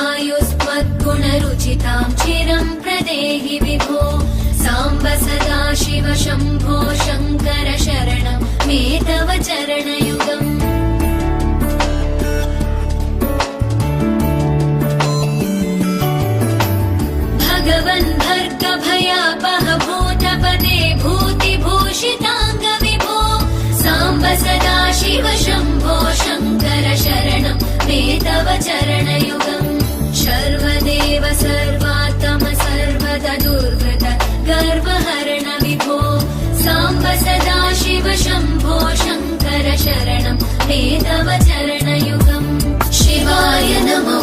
दीर्घायुस्त्वद्गुणरुचितां चिरं प्रदेहि विभो साम्ब सदा शिव शम्भो शङ्कर शरणं मे तव चरणयुगम् भगवन् भर्गभयापह भूतपते भूतिभूषिताङ्ग विभो साम्ब सदा शिव शम्भो शङ्कर शरणं मे तव चरणयुगम् सर्वदेव सर्वात्म सर्वदा दुर्गत गर्वहरण विभो साम्ब सदा शिव शम्भो शङ्कर शरणं मे तव चरणयुगम् शिवाय नमो